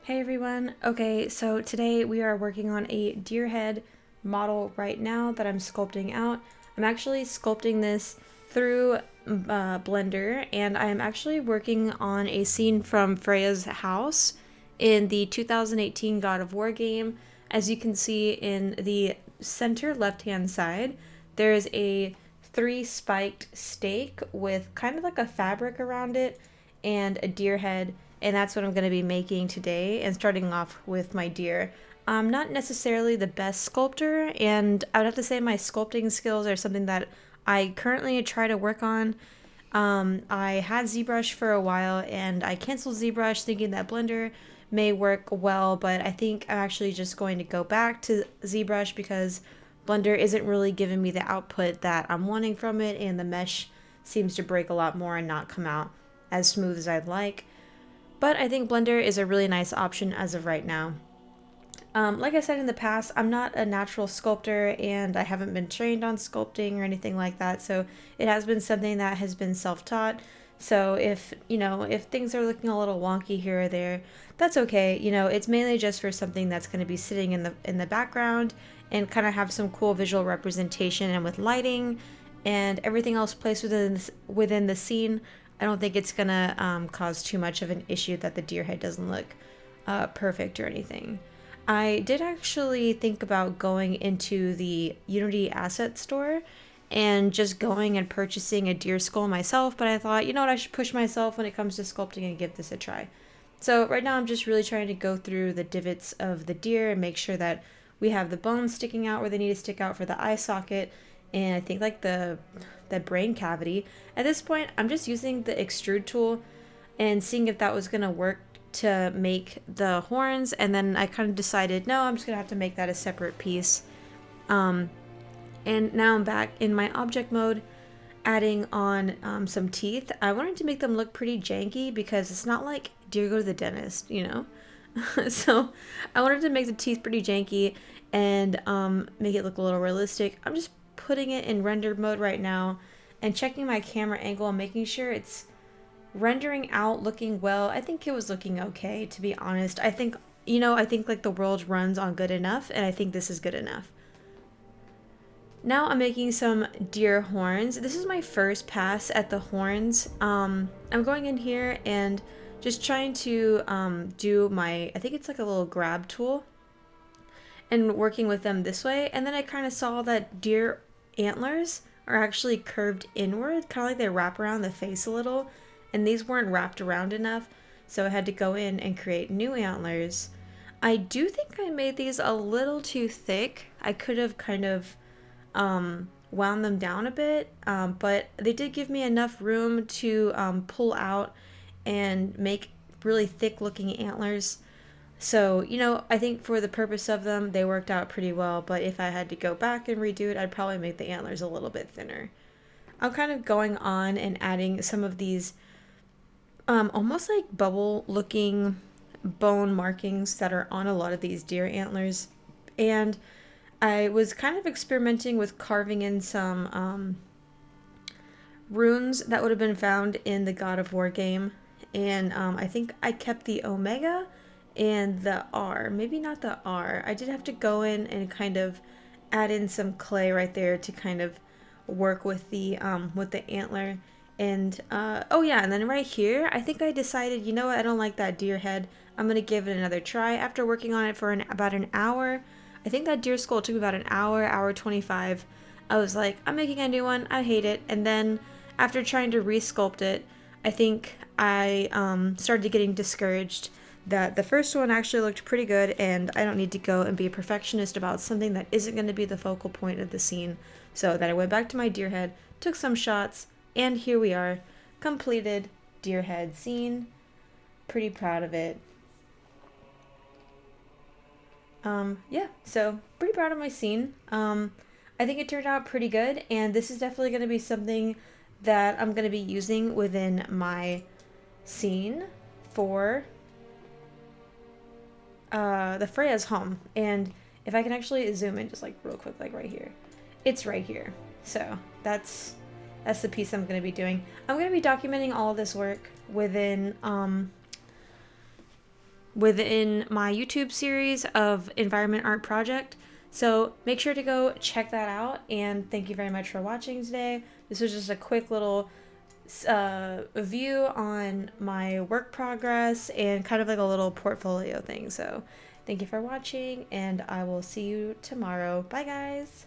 Hey everyone. Okay, so today we are working on a deer head model right now that I'm sculpting out. I'm actually sculpting this through Blender, and I am actually working on a scene from Freya's house in the 2018 God of War game. As you can see in the center left-hand side, there's a three-spiked stake with kind of like a fabric around it and a deer head, and that's what I'm going to be making today, and starting off with my deer. I'm not necessarily the best sculptor, and I would have to say my sculpting skills are something that I currently try to work on. I had ZBrush for a while, and I canceled ZBrush thinking that Blender may work well, but I think I'm actually just going to go back to ZBrush because Blender isn't really giving me the output that I'm wanting from it, and the mesh seems to break a lot more and not come out as smooth as I'd like. But I think Blender is a really nice option as of right now. Like I said in the past, I'm not a natural sculptor and I haven't been trained on sculpting or anything like that, so it has been something that has been self-taught. So if things are looking a little wonky here or there, that's okay. It's mainly just for something that's going to be sitting in the background and kind of have some cool visual representation, and with lighting and everything else placed within the scene, I don't think it's gonna cause too much of an issue that the deer head doesn't look perfect or anything. I did actually think about going into the Unity asset store and just going and purchasing a deer skull myself, but I thought, you know what, I should push myself when it comes to sculpting and give this a try. So right now I'm just really trying to go through the divots of the deer and make sure that we have the bones sticking out where they need to stick out for the eye socket, and I think like the brain cavity. At this point, I'm just using the extrude tool and seeing if that was gonna work to make the horns, and then I kind of decided, no, I'm just gonna have to make that a separate piece. And now I'm back in my object mode, adding on some teeth. I wanted to make them look pretty janky because it's not like deer go to the dentist, so I wanted to make the teeth pretty janky and make it look a little realistic. I'm just putting it in render mode right now and checking my camera angle and making sure it's rendering out looking well. I think it was looking okay, to be honest. I think like the world runs on good enough, and I think this is good enough. Now I'm making some deer horns. This is my first pass at the horns. I'm going in here and just trying to do I think it's like a little grab tool, and working with them this way. And then I kind of saw that deer antlers are actually curved inward, kind of like they wrap around the face a little, and these weren't wrapped around enough, so I had to go in and create new antlers. I do think I made these a little too thick. I could have kind of wound them down a bit, but they did give me enough room to pull out and make really thick looking antlers. So, I think for the purpose of them, they worked out pretty well, but if I had to go back and redo it, I'd probably make the antlers a little bit thinner. I'm kind of going on and adding some of these almost like bubble looking bone markings that are on a lot of these deer antlers. And I was kind of experimenting with carving in some runes that would have been found in the God of War game. And I think I kept the Omega and the R, maybe not the R. I did have to go in and kind of add in some clay right there to kind of work with the antler. And oh yeah, and then right here, I think I decided, you know what, I don't like that deer head. I'm gonna give it another try. After working on it for about an hour, I think that deer skull took me about an hour 25. I was like, I'm making a new one. I hate it. And then after trying to resculpt it, I think I started getting discouraged that the first one actually looked pretty good, and I don't need to go and be a perfectionist about something that isn't going to be the focal point of the scene. So that I went back to my deer head, took some shots, and here we are, completed deer head scene. Pretty proud of it. Yeah, so pretty proud of my scene. I think it turned out pretty good, and this is definitely going to be something that I'm going to be using within my scene for the Freya's home. And if I can actually zoom in just like real quick, like right here, it's right here. So that's the piece I'm going to be doing. I'm going to be documenting all of this work within within my YouTube series of environment art project. So make sure to go check that out. And thank you very much for watching today. This was just a quick little view on my work progress and kind of like a little portfolio thing. So thank you for watching, and I will see you tomorrow. Bye, guys.